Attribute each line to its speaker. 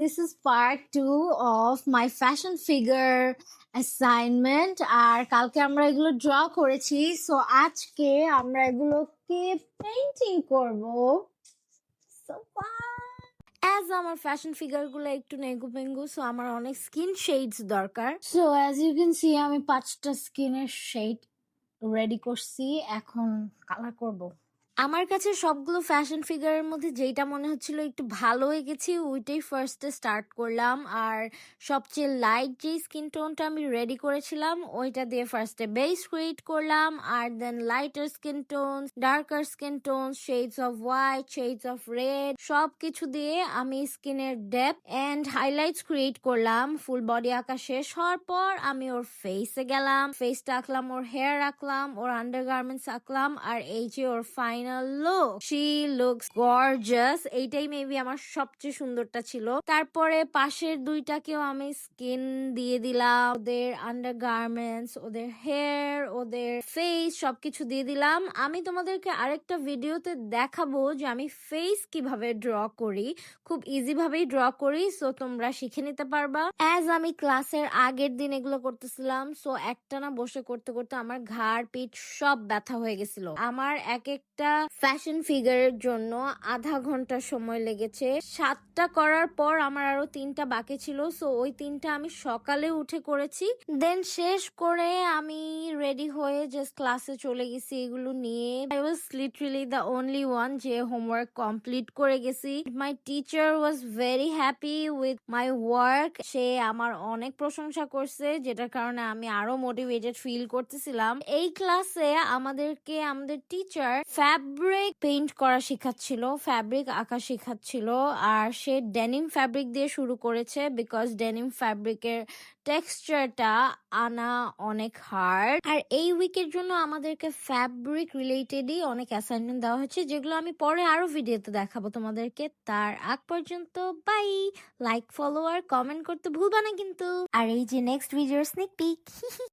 Speaker 1: This is part 2 of my fashion figure assignment আর কালকে আমরা এগুলো ড্র করেছি সো আজকে আমরা এগুলোকে পেইন্টিং করব সো অ্যাজ আমার ফ্যাশন ফিগার গুলো একটু নেগু পেঙ্গু সো আমার অনেক স্কিন শেডস দরকার so as you can see আমি 5টা স্কিনের শেড রেডি করছি এখন কালার করব আমার কাছে সবগুলো ফ্যাশন ফিগারের মধ্যে যেটা মনে হচ্ছিল একটু ভালো হয়ে গেছি ওইটাই ফার্স্টে স্টার্ট করলাম আর সবচেয়ে লাইট যে স্কিন টোনটা আমি রেডি করেছিলাম ওইটা দিয়ে ফার্স্টে বেস ক্রিয়েট করলাম আর then lighter skin tone darker skin tone shades of white shades of red সবকিছু দিয়ে আমি স্কিনের ডেপথ এন্ড হাইলাইটস ক্রিয়েট করলাম ফুল বডি আঁকা শেষ হওয়ার পর আমি ওর ফেসে গেলাম ফেসটা আঁকলাম ওর হেয়ার আঁকলাম ওর আন্ডারগার্মেন্টস আঁকলাম আর এই যে ওর final look. She looks gorgeous. এইটাই মেবি আমার সবচেয়ে সুন্দরটা ছিল তারপরে পাশের দুইটাকেও আমি স্কিন দিয়ে দিলাম ওদের আন্ডারগার্মেন্টস ওদের হেয়ার ওদের ফেস সবকিছু দিয়ে দিলাম আমি তোমাদেরকে আরেকটা ভিডিওতে দেখাবো যে আমি ফেস কিভাবে ড্র করি খুব ইজি ভাবেই ড্র করি সো তোমরা শিখে নিতে পারবা অ্যাজ আমি ক্লাসের আগের দিন এগুলো করতেছিলাম সো একটানা বসে করতে করতে আমার ঘাড় পিঠ সব ব্যথা হয়ে গেছিল আমার এক একটা ফ্যাশন ফিগারের জন্য আধা ঘন্টা সময় লেগেছে 7টা করার পর আমার আরো 3টা বাকি ছিল সো ওই 3টা আমি সকালে উঠে করেছি দেন শেষ করে আমি রেডি হয়ে জাস্ট ক্লাসে চলে গেছি এগুলো নিয়ে I was literally the only one যে হোমওয়ার্ক কমপ্লিট করে গেছি my teacher was very happy with my work সে আমার অনেক প্রশংসা করছে যেটার কারণে আমি আরো মোটিভেটেড ফিল করতেছিলাম এই ক্লাসে আমাদেরকে আমাদের টিচার ফ্যাব্রিক পেইন্ট করা শেখাচ্ছিল ফ্যাব্রিক আঁকা শেখাচ্ছিল আর সে ডেনিম ফ্যাব্রিক দিয়ে শুরু করেছে বিকজ ডেনিম ফ্যাব্রিকের টেক্সচারটা আনা অনেক হার্ড আর এই উইকের জন্য আমাদেরকে ফ্যাব্রিক রিলেটেডই অনেক অ্যাসাইনমেন্ট দেওয়া হচ্ছে যেগুলো আমি পরে আরো ভিডিওতে দেখাবো তোমাদেরকে তার আগ পর্যন্ত বাই লাইক ফলো আর কমেন্ট করতে ভুলবা না কিন্তু আর এই যে নেক্সট ভিডিওর স্নিক পিক